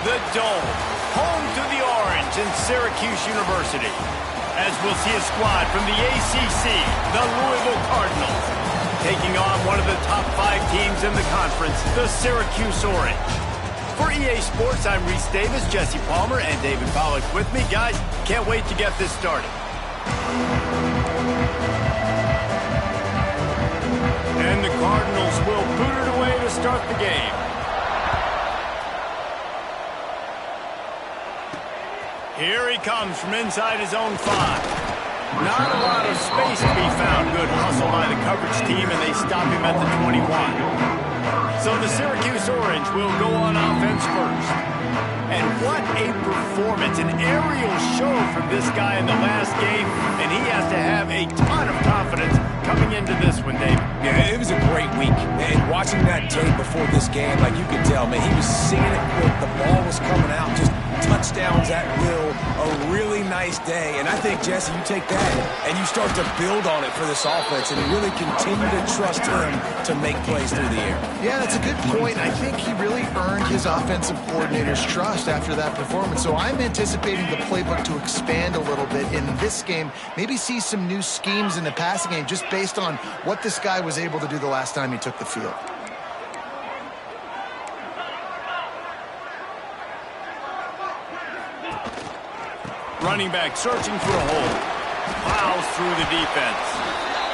The Dome, home to the Orange in Syracuse University. As we'll see a squad from the ACC, the Louisville Cardinals, taking on one of the top 5 teams in the conference, the Syracuse Orange. For EA Sports, I'm Reese Davis, Jesse Palmer, and David Pollack with me. Guys, can't wait to get this started. And the Cardinals will boot it away to start the game. Here he comes from inside his own 5. Not a lot of space to be found. Good hustle by the coverage team, and they stop him at the 21. So the Syracuse Orange will go on offense first. And what a performance, an aerial show from this guy in the last game, and he has to have a ton of confidence coming into this one, David. Yeah, it was a great week. And watching that tape before this game, like you could tell, man, he was seeing it quick. The ball was coming out, just touchdowns at will. A really nice day. And I think, Jesse, you take that and you start to build on it for this offense and really continue to trust him to make plays through the air. Yeah, that's a good point. I think he really earned his offensive coordinator's trust after that performance. So I'm anticipating the playbook to expand a little bit in this game. Maybe see some new schemes in the passing game just based on what this guy was able to do the last time he took the field. Running back searching for a hole. Plows through the defense.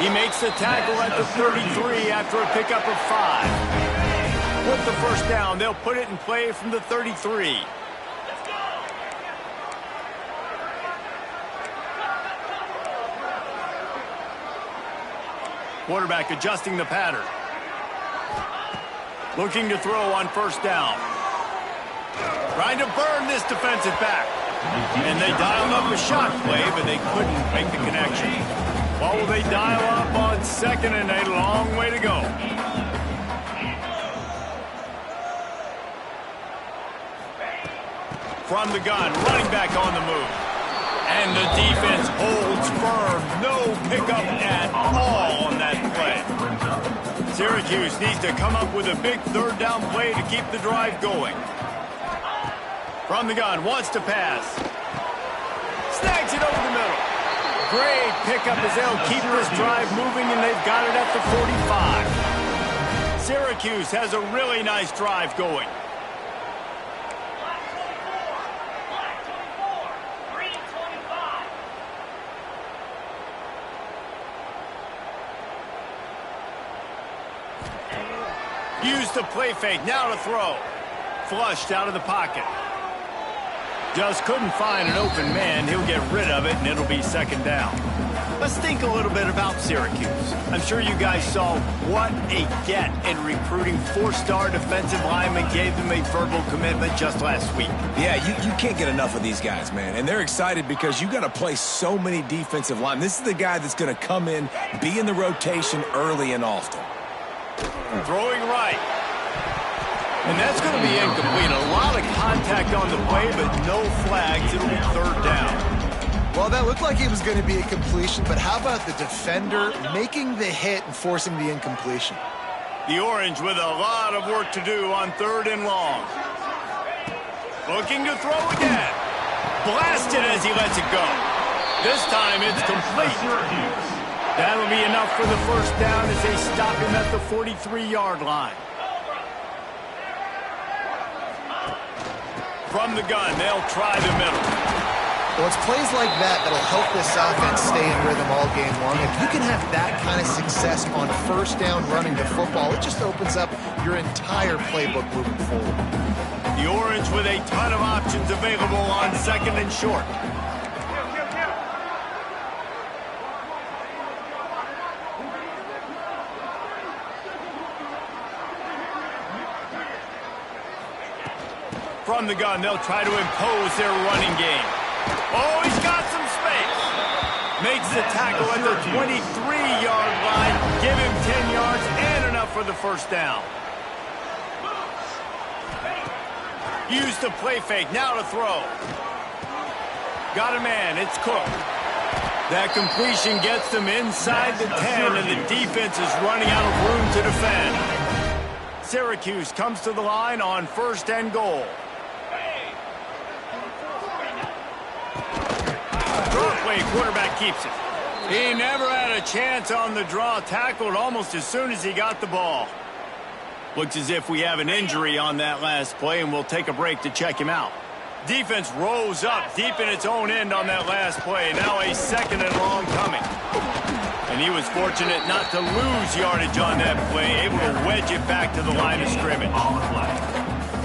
He makes the tackle at the 33 after a pickup of 5. With the first down, they'll put it in play from the 33. Quarterback adjusting the pattern. Looking to throw on first down. Trying to burn this defensive back. And they dialed up a shot play, but they couldn't make the connection. What will they dial up on second and a long way to go? From the gun, running back on the move. And the defense holds firm. No pickup at all on that play. Syracuse needs to come up with a big third down play to keep the drive going. From the gun, wants to pass. Snags it over the middle. Great pickup as they'll keep this drive moving, and they've got it at the 45. Syracuse has a really nice drive going. Use the play fake, now to throw. Flushed out of the pocket. Just couldn't find an open man. He'll get rid of it, and it'll be second down. Let's think a little bit about Syracuse. I'm sure you guys saw what a get in recruiting 4-star defensive linemen gave them a verbal commitment just last week. Yeah, you can't get enough of these guys, man. And they're excited because you got to play so many defensive linemen. This is the guy that's going to come in, be in the rotation early and often. Throwing right. And that's going to be incomplete. A lot of contact on the play, but no flags. It'll be third down. Well, that looked like it was going to be a completion, but how about the defender making the hit and forcing the incompletion? The Orange with a lot of work to do on third and long. Looking to throw again. Blasted as he lets it go. This time it's complete. That'll be enough for the first down as they stop him at the 43-yard line. From the gun, they'll try the middle. Well, it's plays like that that'll help this offense stay in rhythm all game long. If you can have that kind of success on first down running the football, it just opens up your entire playbook moving forward. The Orange with a ton of options available on second and short. From the gun, they'll try to impose their running game. Oh, he's got some space. Makes the tackle at the 23-yard line. Give him 10 yards and enough for the first down. Use the play fake, now to throw. Got a man, it's Cook. That completion gets them inside the 10, and the defense is running out of room to defend. Syracuse comes to the line on first and goal. play. Quarterback keeps it. He never had a chance on the draw. Tackled almost as soon as he got the ball. Looks as if we have an injury on that last play, and we'll take a break to check him out. Defense rose up deep in its own end on that last play. Now a 2nd and long coming. And he was fortunate not to lose yardage on that play, able to wedge it back to the line of scrimmage.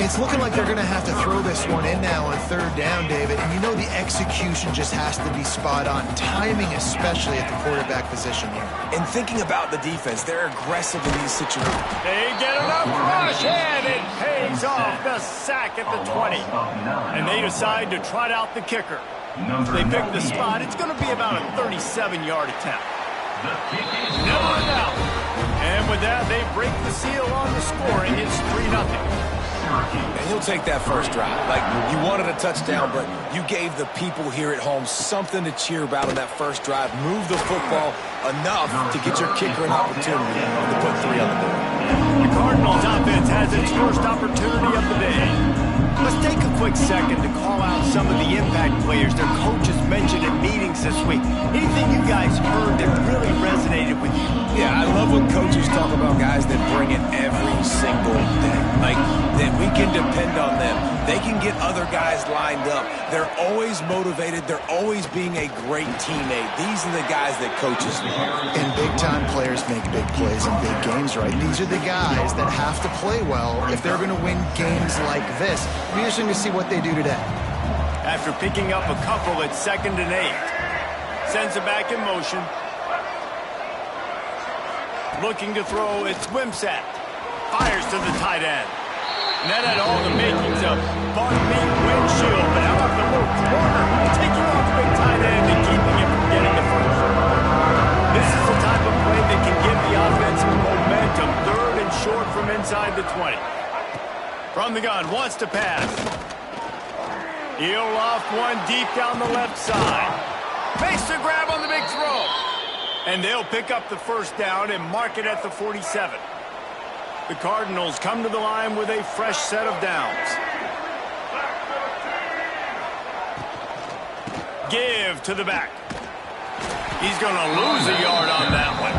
It's looking like they're going to have to throw this one in now on 3rd down, David. And you know the execution just has to be spot on. Timing, especially at the quarterback position here. And thinking about the defense, they're aggressive in these situations. They get enough rush, and it pays off. The sack at the 20. And they decide to trot out the kicker. They pick the spot. It's going to be about a 37-yard attempt. Never in doubt. And with that, they break the seal on the scoring. It's 3-0. And he'll take that first drive. Like, you wanted a touchdown, but you gave the people here at home something to cheer about on that first drive. Move the football enough to get your kicker an opportunity to put 3 on the board. The Cardinals offense has its first opportunity of the day. Let's take a quick second to call out some of the impact players their coaches mentioned in meetings this week. Anything you guys heard that really resonated with you? Yeah, I love when coaches talk about guys that bring it every single day. Like, that we can depend on them. They can get other guys lined up. They're always motivated. They're always being a great teammate. These are the guys that coaches love. And big-time players make big plays in big games, right? These are the guys that have to play well if they're going to win games like this. It'll be interesting to see what they do today. After picking up a couple at 2nd and 8. Sends it back in motion. Looking to throw, it's Wimsatt. Fires to the tight end. And that had all the makings of bug-meat windshield. But how about the little corner? Taking off the big tight end and keeping him from getting the first. This is the type of play that can give the offense momentum. 3rd and short from inside the 20. From the gun, wants to pass. He'll loft one deep down the left side. Makes the grab on the big throw. And they'll pick up the first down and mark it at the 47. The Cardinals come to the line with a fresh set of downs. Give to the back. He's going to lose a yard on that one.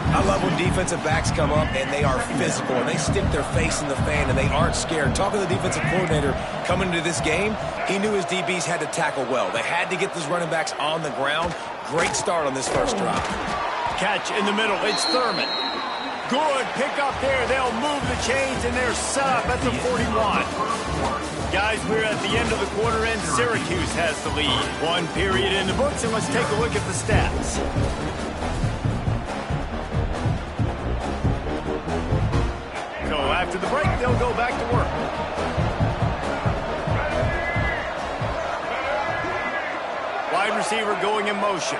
I love when defensive backs come up and they are physical and they stick their face in the fan and they aren't scared. Talking to the defensive coordinator coming into this game, he knew his DBs had to tackle well. They had to get those running backs on the ground. Great start on this first drive. Catch in the middle. It's Thurman. Good pick up there. They'll move the chains, and they're set up at the 41. Guys, we're at the end of the quarter, and Syracuse has the lead. 1 period in the books, and let's take a look at the stats. So after the break, they'll go back to work. Wide receiver going in motion.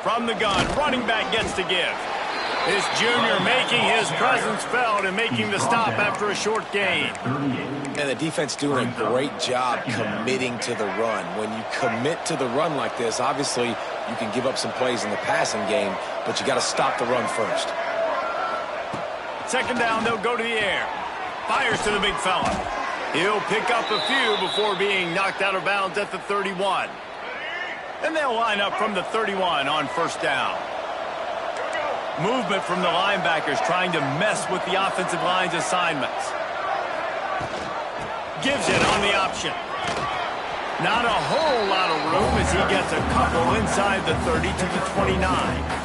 From the gun, running back gets to give. This junior making his presence felt and making the stop after a short gain. And the defense doing a great job committing to the run. When you commit to the run like this, obviously you can give up some plays in the passing game, but you got to stop the run first. 2nd down, they'll go to the air. Fires to the big fella. He'll pick up a few before being knocked out of bounds at the 31. And they'll line up from the 31 on 1st down. Movement from the linebackers trying to mess with the offensive line's assignments. Gives it on the option. Not a whole lot of room as he gets a couple inside the 30 to the 29.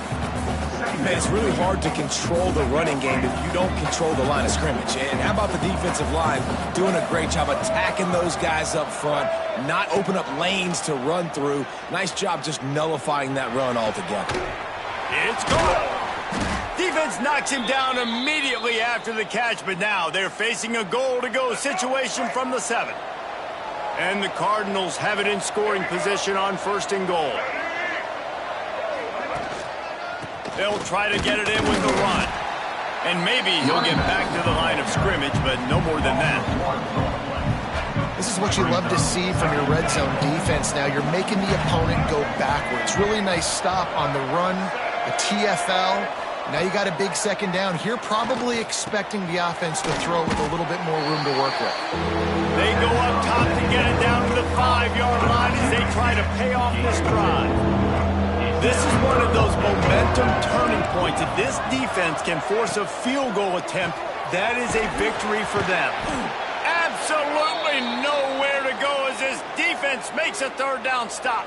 Man, it's really hard to control the running game if you don't control the line of scrimmage. And how about the defensive line doing a great job attacking those guys up front, not open up lanes to run through. Nice job just nullifying that run altogether. It's gone. Defense knocks him down immediately after the catch, but now they're facing a goal-to-go situation from the 7. And the Cardinals have it in scoring position on 1st and goal. They'll try to get it in with the run. And maybe he'll get back to the line of scrimmage, but no more than that. This is what you love to see from your red zone defense now. You're making the opponent go backwards. Really nice stop on the run, the TFL. Now you got a big second down here, probably expecting the offense to throw with a little bit more room to work with. They go up top to get it down to the 5-yard line as they try to pay off this drive. This is one of those momentum turning points. If this defense can force a field goal attempt, that is a victory for them. Absolutely nowhere to go as this defense makes a third down stop.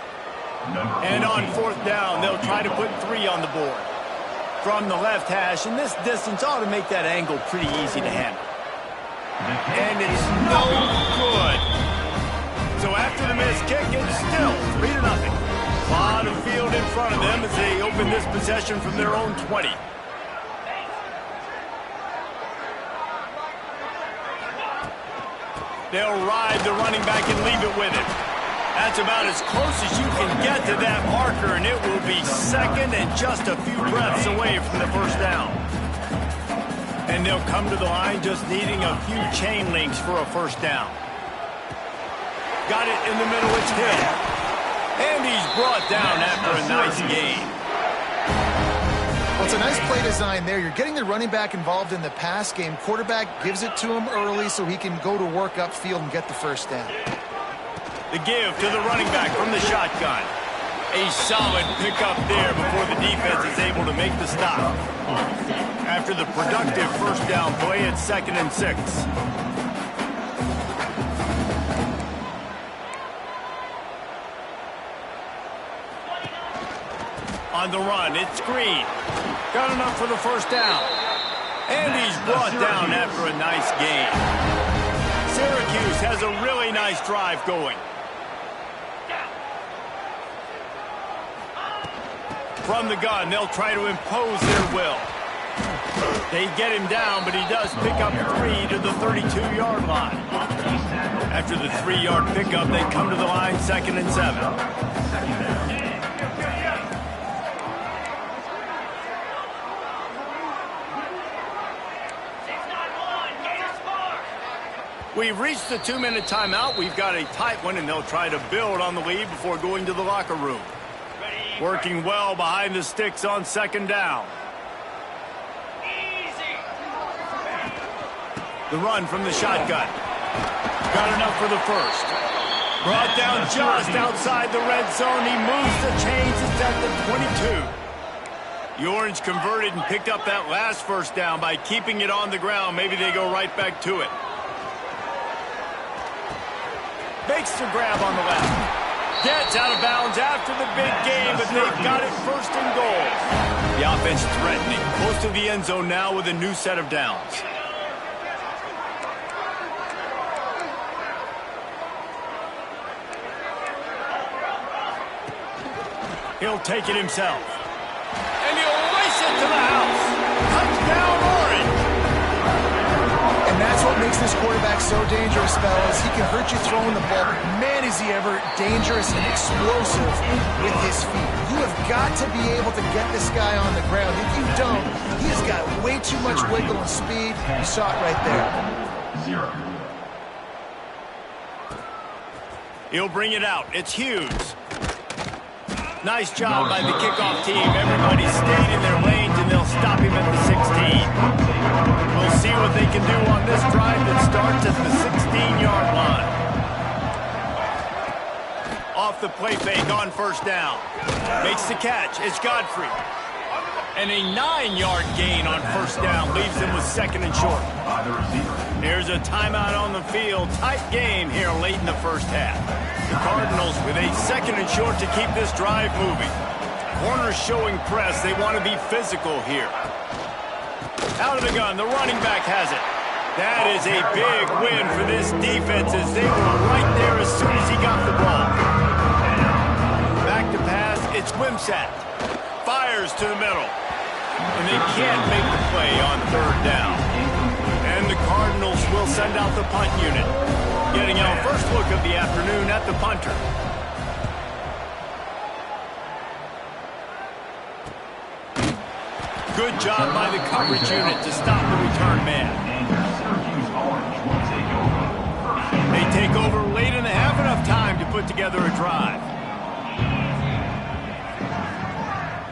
And on fourth down, they'll try to put 3 on the board. From the left hash, and this distance ought to make that angle pretty easy to handle. And it's no good. So after the missed kick, it's still 3-0. A lot of field in front of them as they open this possession from their own 20. They'll ride the running back and leave it with him. That's about as close as you can get to that marker, and it will be second and just a few breaths away from the first down. And they'll come to the line just needing a few chain links for a first down. Got it in the middle, it's hit. And he's brought down after a nice gain. Well, it's a nice play design there. You're getting the running back involved in the pass game. Quarterback gives it to him early so he can go to work upfield and get the first down. The give to the running back from the shotgun. A solid pickup there before the defense is able to make the stop. After the productive first down play, it's 2nd and 6. On the run, it's Green. Got enough for the first down. And he's brought down after a nice gain. Syracuse has a really nice drive going. From the gun, they'll try to impose their will. They get him down, but he does pick up 3 to the 32-yard line. After the 3-yard pickup, they come to the line 2nd and 7. We've reached the 2-minute timeout. We've got a tight one, and they'll try to build on the lead before going to the locker room. Working well behind the sticks on 2nd down. The run from the shotgun. Got enough for the first. Brought down just outside the red zone. He moves the chains. It's at the 22. The Orange converted and picked up that last first down by keeping it on the ground. Maybe they go right back to it. Makes the grab on the left. Gets out of bounds after the big game, but they've got it 1st and goal. The offense threatening, close to the end zone now with a new set of downs. He'll take it himself. And he'll race it to the house. Touchdown, Orange. And that's what makes this quarterback so dangerous, fellas. He can hurt you throwing the ball. Man, is he ever dangerous and explosive with his feet. You have got to be able to get this guy on the ground. If you don't, he has got way too much wiggle and speed. You saw it right there. He'll bring it out. It's Hughes. Nice job by the kickoff team. Everybody stayed in their lanes, and they'll stop him at the 16. We'll see what they can do on this drive that starts at the 16-yard line. Off the play fake on first down. Makes the catch. It's Godfrey. And a 9-yard gain on first down leaves them with 2nd and short. There's a timeout on the field. Tight game here late in the first half. The Cardinals with a 2nd and short to keep this drive moving. Corners showing press. They want to be physical here. Out of the gun, the running back has it. That is a big win for this defense as they were right there as soon as he got the ball. Back to pass, it's Wimsatt. Fires to the middle. And they can't make the play on 3rd down. And the Cardinals will send out the punt unit. Getting our first look of the afternoon at the punter. Good job by the coverage unit to stop the return man. They take over late in the half, enough time to put together a drive.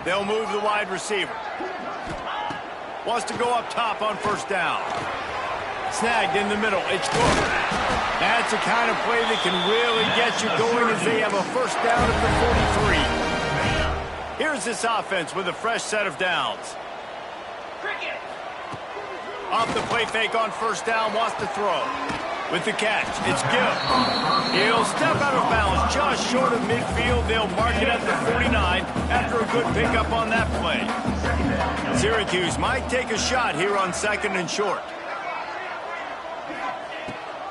They'll move the wide receiver. Wants to go up top on first down. Snagged in the middle. It's Cook. That's the kind of play that can really get you going as they have a first down at the 43. Here's this offense with a fresh set of downs. Off the play fake on first down, wants to throw. With the catch, it's Gill. He'll step out of bounds just short of midfield. They'll mark it at the 49 after a good pickup on that play. Syracuse might take a shot here on 2nd and short.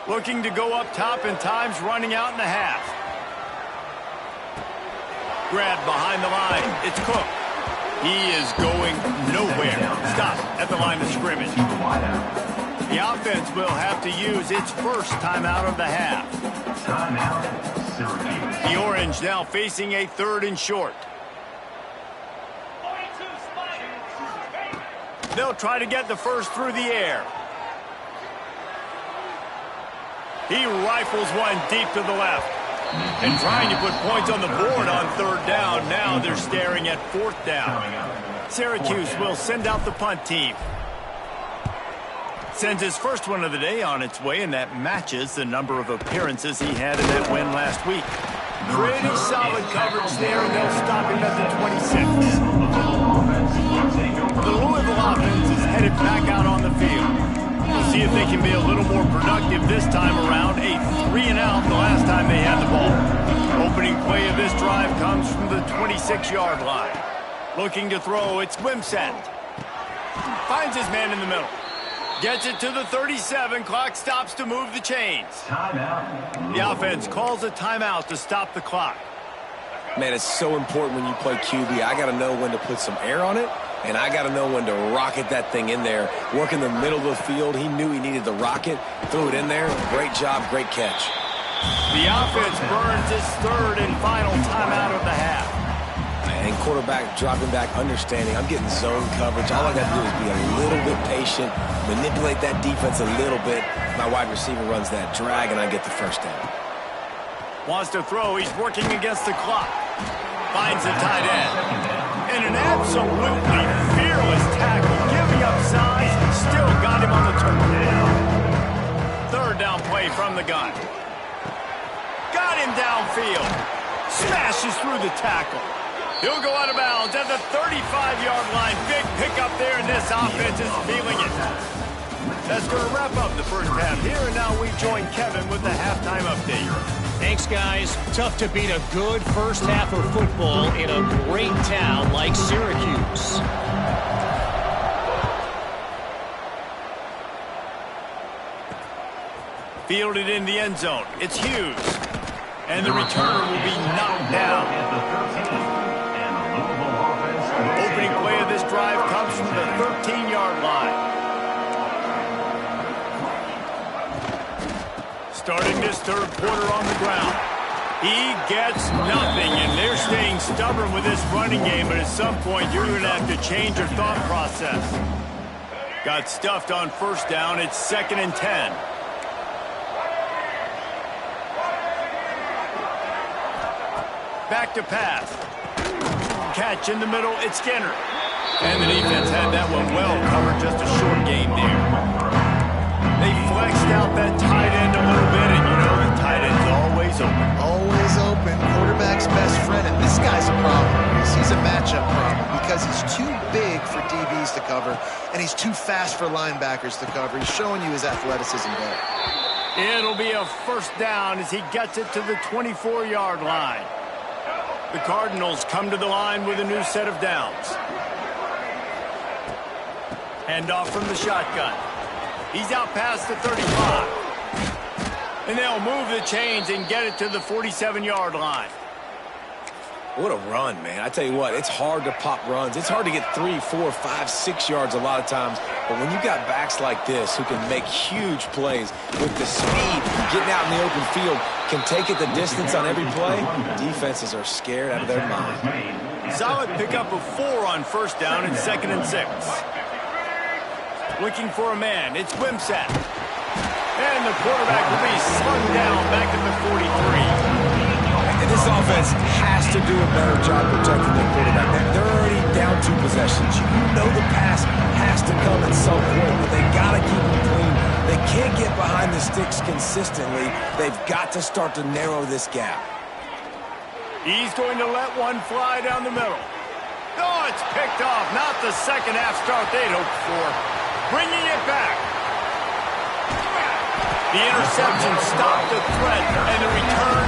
Looking to go up top, and time's running out in the half. Grab behind the line. It's Cook. He is going nowhere. Stop at the line of scrimmage. The offense will have to use its first timeout of the half. The Orange now facing a 3rd and short. They'll try to get the first through the air. He rifles one deep to the left. And trying to put points on the board on 3rd down. Now they're staring at 4th down. Syracuse will send out the punt team. Sends his first one of the day on its way, and that matches the number of appearances he had in that win last week. Pretty solid coverage there, and they'll stop him at the 26. The Louisville offense is headed back out on the field. We'll see if they can be a little more productive this time around. A 3-and-out the last time they had the ball. Opening play of this drive comes from the 26-yard line. Looking to throw, it's Wimsatt. Finds his man in the middle. Gets it to the 37. Clock stops to move the chains. The offense calls a timeout to stop the clock. Man, it's so important when you play QB. I got to know when to put some air on it, and I got to know when to rocket that thing in there. Work in the middle of the field. He knew he needed the rocket. Threw it in there. Great job, great catch. The offense burns its 3rd and final timeout of the half. And quarterback dropping back, understanding. I'm getting zone coverage. All I got to do is be a little bit patient, manipulate that defense a little bit. My wide receiver runs that drag, and I get the first down. Wants to throw. He's working against the clock. Finds the tight end. And an absolutely fearless tackle. Giving up size. Still got him on the turn. 3rd down play from the gun. Got him downfield. Smashes through the tackle. He'll go out of bounds at the 35-yard line. Big pickup there, and this offense is feeling it. That's going to wrap up the first half here, and now we join Kevin with the halftime update. Thanks, guys. Tough to beat a good first half of football in a great town like Syracuse. Fielded in the end zone. It's Hughes. And the returner will be knocked down. Opening play of this drive comes from the 13-yard line. Starting this 3rd quarter on the ground. He gets nothing, and they're staying stubborn with this running game, but at some point you're going to have to change your thought process. Got stuffed on first down. It's 2nd and 10. Back to pass. Catch in the middle. It's Skinner. And the defense had that one well covered. Just a short game there. They flexed out that tight end a little bit, and you know the tight end's always open. Always open. Quarterback's best friend. And this guy's a problem. He's a matchup problem because he's too big for DBs to cover, and he's too fast for linebackers to cover. He's showing you his athleticism there. It'll be a first down as he gets it to the 24-yard line. The Cardinals come to the line with a new set of downs. Handoff from the shotgun. He's out past the 35. And they'll move the chains and get it to the 47-yard line. What a run, man. I tell you what, it's hard to pop runs. It's hard to get 3, 4, 5, 6 yards a lot of times. But when you got backs like this who can make huge plays with the speed, getting out in the open field, can take it the distance on every play, defenses are scared out of their mind. Solid pickup of 4 on first down and 2nd and 6. Looking for a man. It's Wimsatt. And the quarterback will be slung down back at the 43. And this is offense has to do a better job protecting their quarterback. They're already down 2 possessions. You know the pass has to come at some point, but they got to keep them clean. They can't get behind the sticks consistently. They've got to start to narrow this gap. He's going to let one fly down the middle. Oh, it's picked off. Not the second half start they'd hoped for. Bringing it back. The interception stopped the threat, and the return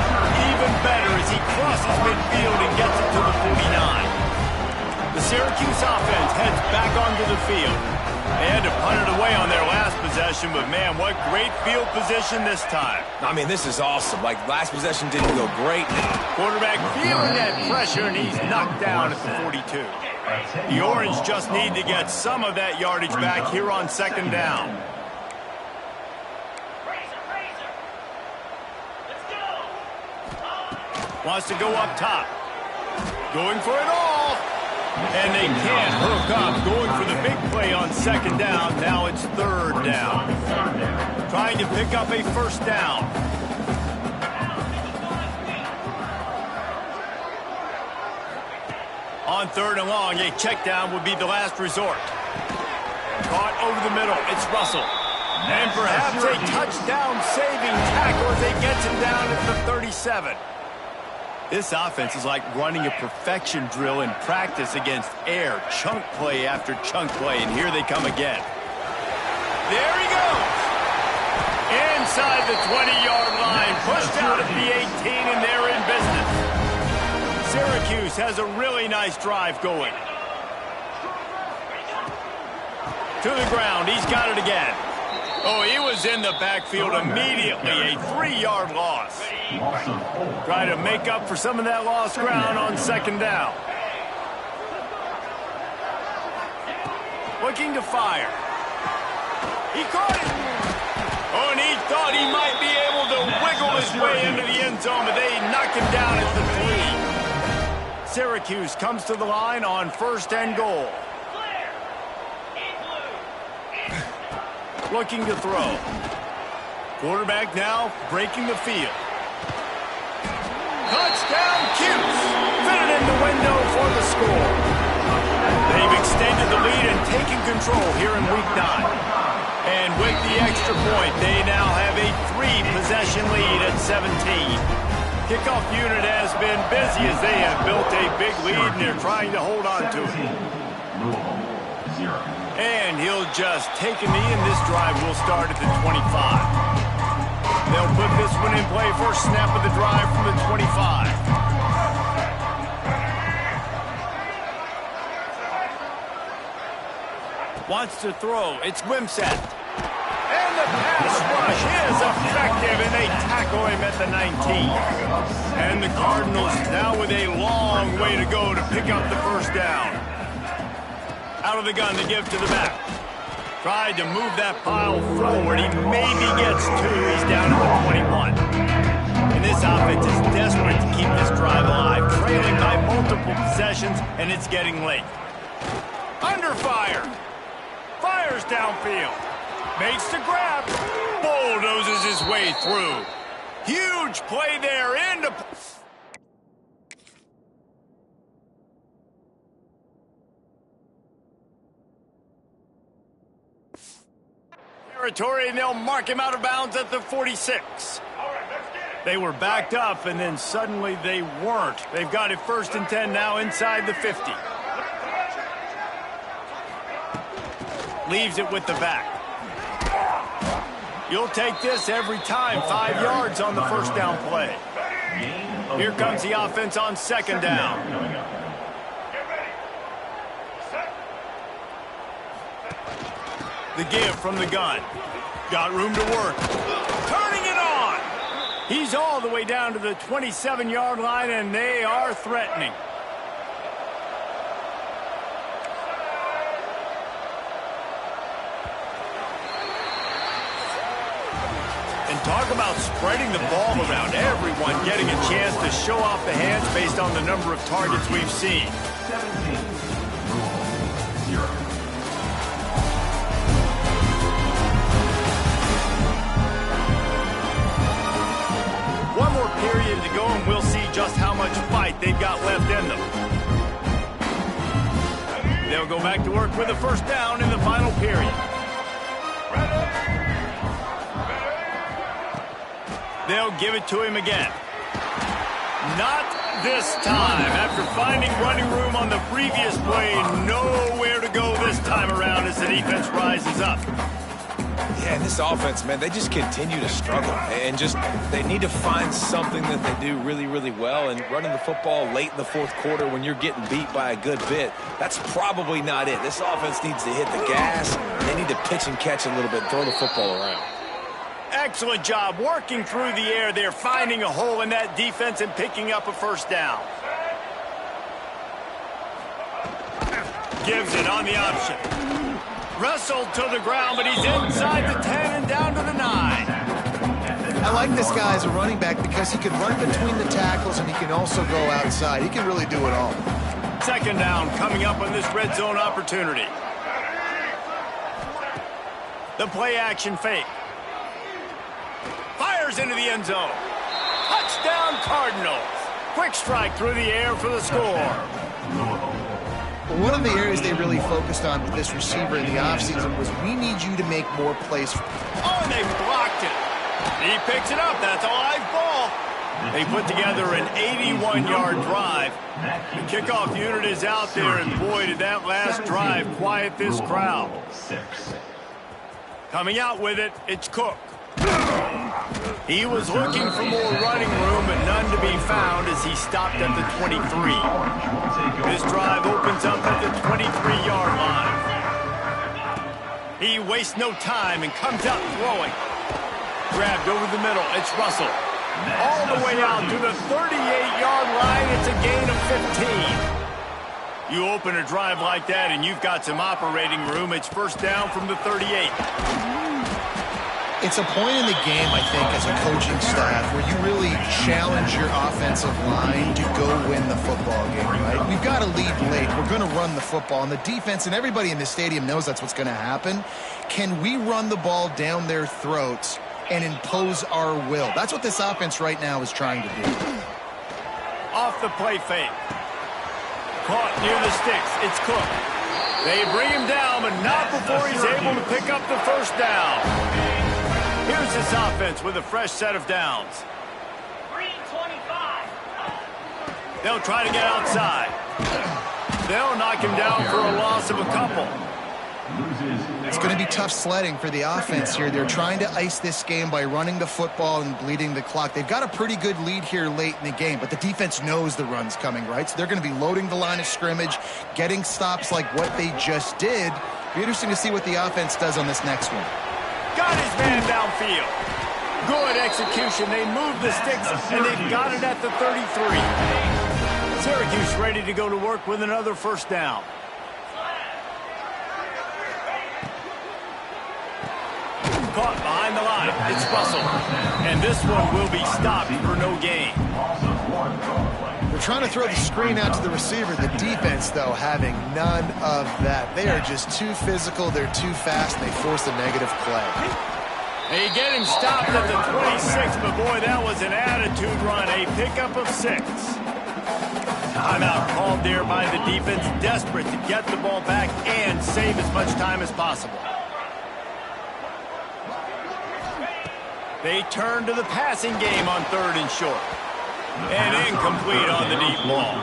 even better as he crosses midfield and gets it to the 49. The Syracuse offense heads back onto the field. They had to punt it away on their last possession, but man, what great field position this time. I mean, this is awesome. Like, last possession didn't go great. Quarterback feeling that pressure, and he's knocked down at the 42. The Orange just need to get some of that yardage back here on second down. Wants to go up top. Going for it all. And they can't hook up. Going for the big play on second down. Now it's third down. Trying to pick up a first down. On third and long, a check down would be the last resort. Caught over the middle. It's Russell. And perhaps a touchdown-saving tackle as they get him down at the 37. This offense is like running a perfection drill in practice against air. Chunk play after chunk play, and here they come again. There he goes. Inside the 20-yard line, pushed out at the 18, and they're in business. Syracuse has a really nice drive going. To the ground, he's got it again. Oh, he was in the backfield immediately, a 3-yard loss. Try to make up for some of that lost ground on second down. Looking to fire. He caught it. Oh, and he thought he might be able to wiggle his way into the end zone, but they knock him down at the 3. Syracuse comes to the line on first and goal. Looking to throw. Quarterback now breaking the field. Touchdown, Cuse. Fitted in the window for the score. They've extended the lead and taken control here in Week 9. And with the extra point, they now have a 3-possession lead at 17. Kickoff unit has been busy as they have built a big lead and they're trying to hold on to it. And he'll just take a knee, and this drive will start at the 25. They'll put this one in play. First snap of the drive from the 25. Wants to throw. It's Wimsatt. And the pass rush is effective, and they tackle him at the 19. And the Cardinals now with a long way to go to pick up the first down. Out of the gun to give to the back. Tried to move that pile forward. He maybe gets 2. He's down at the 21. And this offense is desperate to keep this drive alive, trailing by multiple possessions, and it's getting late. Under fire. Fires downfield. Makes the grab. Bulldozes his way through. Huge play there into... territory, and they'll mark him out of bounds at the 46. They were backed up, and then suddenly they weren't. They've got it first and 10 now inside the 50. Leaves it with the back. You'll take this every time. 5 yards on the first down play. Here comes the offense on second down. The give from the gun. Got room to work. Turning it on. He's all the way down to the 27-yard line, and they are threatening. And talk about spreading the ball around. Everyone getting a chance to show off the hands based on the number of targets we've seen. 17-0. One more period to go, and we'll see just just how much fight they've got left in them. They'll go back to work with a first down in the final period. They'll give it to him again. Not this time. After finding running room on the previous play, nowhere to go this time around as the defense rises up. Yeah, and this offense, man, they just continue to struggle. And they need to find something that they do really, really well. And running the football late in the fourth quarter when you're getting beat by a good bit, that's probably not it. This offense needs to hit the gas. They need to pitch and catch a little bit, throw the football around. Excellent job working through the air there, finding a hole in that defense and picking up a first down. Gives it on the option. Wrestled to the ground, but he's inside the 10 and down to the 9. I like this guy as a running back because he can run between the tackles and he can also go outside. He can really do it all. Second down coming up on this red zone opportunity. The play action fake. Fires into the end zone. Touchdown Cardinals. Quick strike through the air for the score. One of the areas they really focused on with this receiver in the offseason was we need you to make more plays. Oh, and they blocked it. He picks it up. That's a live ball. They put together an 81-yard drive. The kickoff unit is out there, and boy, did that last drive quiet this crowd. Coming out with it, it's Cook. He was looking for more running room, but none to be found as he stopped at the 23. This drive opens up at the 23-yard line. He wastes no time and comes out throwing. Grabbed over the middle. It's Russell. All the way out to the 38-yard line. It's a gain of 15. You open a drive like that and you've got some operating room. It's first down from the 38. It's a point in the game, I think, as a coaching staff where you really challenge your offensive line to go win the football game, right? We've got to lead late. We're going to run the football. And the defense and everybody in the stadium knows that's what's going to happen. Can we run the ball down their throats and impose our will? That's what this offense right now is trying to do. Off the play fake. Caught near the sticks. It's Cook. They bring him down, but not before he's able to pick up the first down. Here's this offense with a fresh set of downs. 325. They'll try to get outside. They'll knock him down for a loss of a couple. It's going to be tough sledding for the offense here. They're trying to ice this game by running the football and bleeding the clock. They've got a pretty good lead here late in the game, but the defense knows the run's coming, right? So they're going to be loading the line of scrimmage, getting stops like what they just did. Be interesting to see what the offense does on this next one. Got his man downfield. Good execution. They moved the sticks, and they've got it at the 33. Syracuse ready to go to work with another first down. Caught behind the line. It's Russell. And this one will be stopped for no gain. They're trying to throw the screen out to the receiver. The defense, though, having none of that. They are just too physical. They're too fast, and they force a negative play. They get him stopped at the 26, but boy, that was an attitude run. A pickup of 6. Timeout called there by the defense, desperate to get the ball back and save as much time as possible. They turn to the passing game on 3rd and short. And incomplete on the deep ball.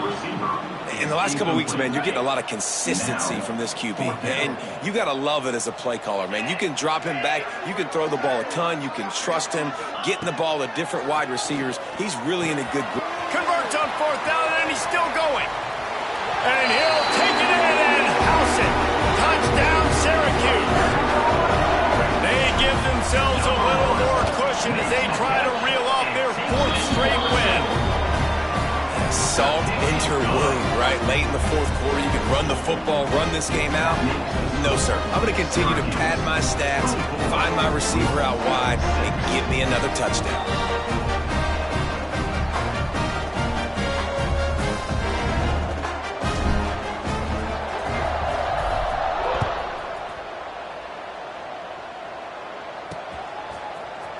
In the last couple of weeks, man, you're getting a lot of consistency from this QB. And you got to love it as a play caller, man. You can drop him back. You can throw the ball a ton. You can trust him. Getting the ball to different wide receivers. He's really in a good group. Converts on 4th down, and he's still going. And he'll take it in and house it. Touchdown, Syracuse. They give themselves a little more cushion as they try to reel off their 4th straight win. Salt into wound, right? Late in the 4th quarter, you can run the football, run this game out. No, sir. I'm going to continue to pad my stats, find my receiver out wide, and give me another touchdown.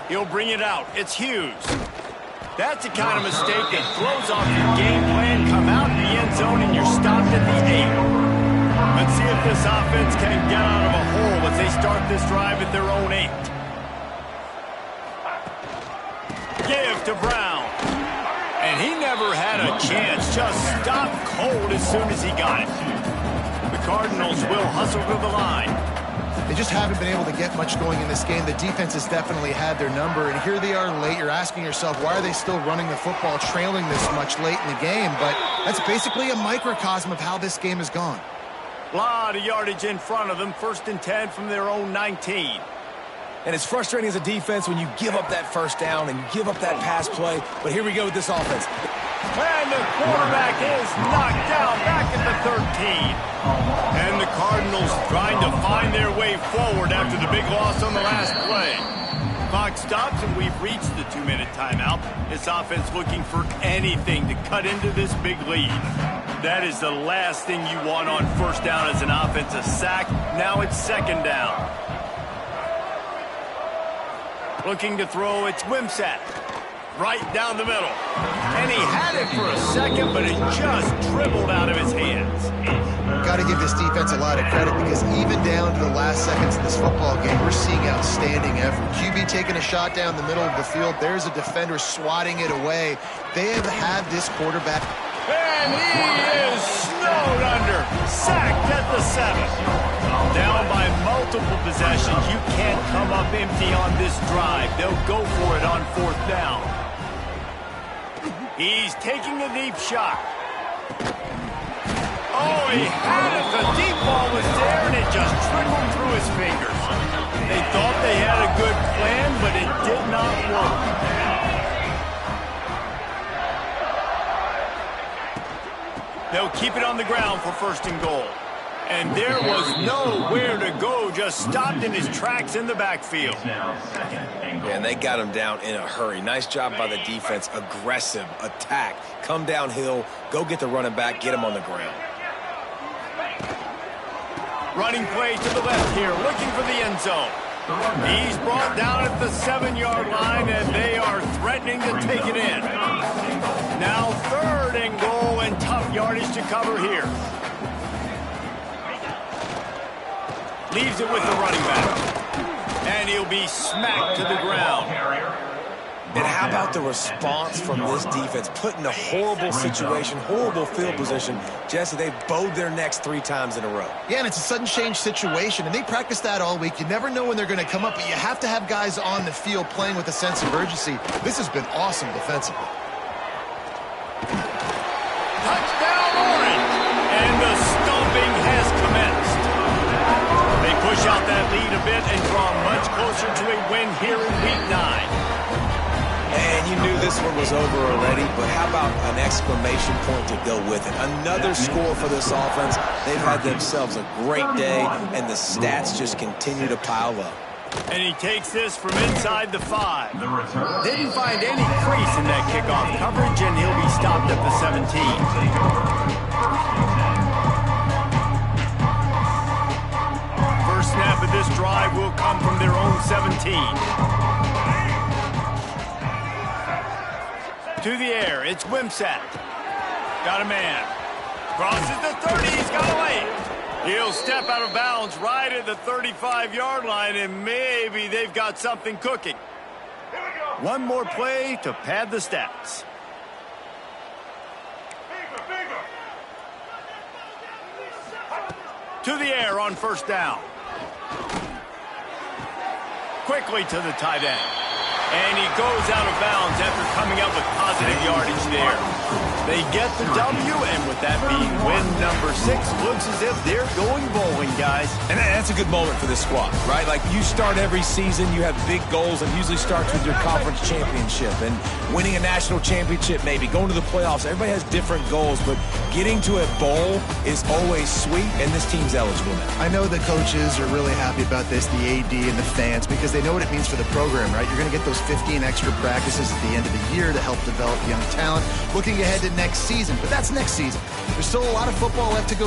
He'll bring it out. It's Hughes. That's the kind of mistake that throws off your game plan. Come out in the end zone and you're stopped at the 8. Let's see if this offense can get out of a hole as they start this drive at their own 8. Give to Brown. And he never had a chance. Just stopped cold as soon as he got it. The Cardinals will hustle to the line. They just haven't been able to get much going in this game. The defense has definitely had their number, and here they are late. You're asking yourself, why are they still running the football, trailing this much late in the game? But that's basically a microcosm of how this game has gone. A lot of yardage in front of them. 1st and 10 from their own 19. And it's frustrating as a defense when you give up that first down and you give up that pass play. But here we go with this offense. And the quarterback is knocked down back at the 13. And the Cardinals trying to find their way forward after the big loss on the last play. Clock stops and we've reached the 2-minute timeout. This offense looking for anything to cut into this big lead. That is the last thing you want on first down as an offense, a sack. Now it's 2nd down. Looking to throw, it's Wimsatt. Right down the middle. And he had it for a second, but it just dribbled out of his hands. Got to give this defense a lot of credit because even down to the last seconds of this football game, we're seeing outstanding effort. QB taking a shot down the middle of the field. There's a defender swatting it away. They have had this quarterback. And he is snowed under. Sacked at the 7. Down by multiple possessions. You can't come up empty on this drive. They'll go for it on 4th down. He's taking a deep shot. Oh, he had it. The deep ball was there, and it just trickled through his fingers. They thought they had a good plan, but it did not work. They'll keep it on the ground for 1st and goal. And there was nowhere to go, just stopped in his tracks in the backfield. And they got him down in a hurry. Nice job by the defense. Aggressive attack. Come downhill, go get the running back, get him on the ground. Running play to the left here, looking for the end zone. He's brought down at the 7-yard line, and they are threatening to take it in. Now 3rd and goal, and tough yardage to cover here. Leaves it with the running back. And he'll be smacked to the ground. And how about the response from this defense? Put in a horrible situation, horrible field position. Jesse, they've bowed their necks 3 times in a row. Yeah, and it's a sudden change situation, and they practice that all week. You never know when they're going to come up, but you have to have guys on the field playing with a sense of urgency. This has been awesome defensively. Touchdown, Orange! And the stomping has commenced. They push out that lead a bit and draw much closer to a win here in Week 9. And you knew this one was over already, but how about an exclamation point to go with it? Another score for this offense. They've had themselves a great day, and the stats just continue to pile up. And he takes this from inside the 5. Didn't find any crease in that kickoff coverage, and he'll be stopped at the 17. First snap of this drive will come from their own 17. To the air, it's Wimsatt. Got a man. Crosses the 30, he's got a lane. He'll step out of bounds right at the 35-yard line, and maybe they've got something cooking. One more play to pad the stats. To the air on 1st down. Quickly to the tight end. And he goes out of bounds after coming up with positive yardage there. They get the W, and with that being win number 6, looks as if they're going bowling, guys. And that's a good moment for this squad, right? Like, you start every season, you have big goals, and usually starts with your conference championship and winning a national championship, maybe going to the playoffs. Everybody has different goals, but getting to a bowl is always sweet, and this team's eligible now. I know the coaches are really happy about this, the AD and the fans, because they know what it means for the program, right? You're going to get those 15 extra practices at the end of the year to help develop young talent, looking ahead to next season. But that's next season. There's still a lot of football left to go.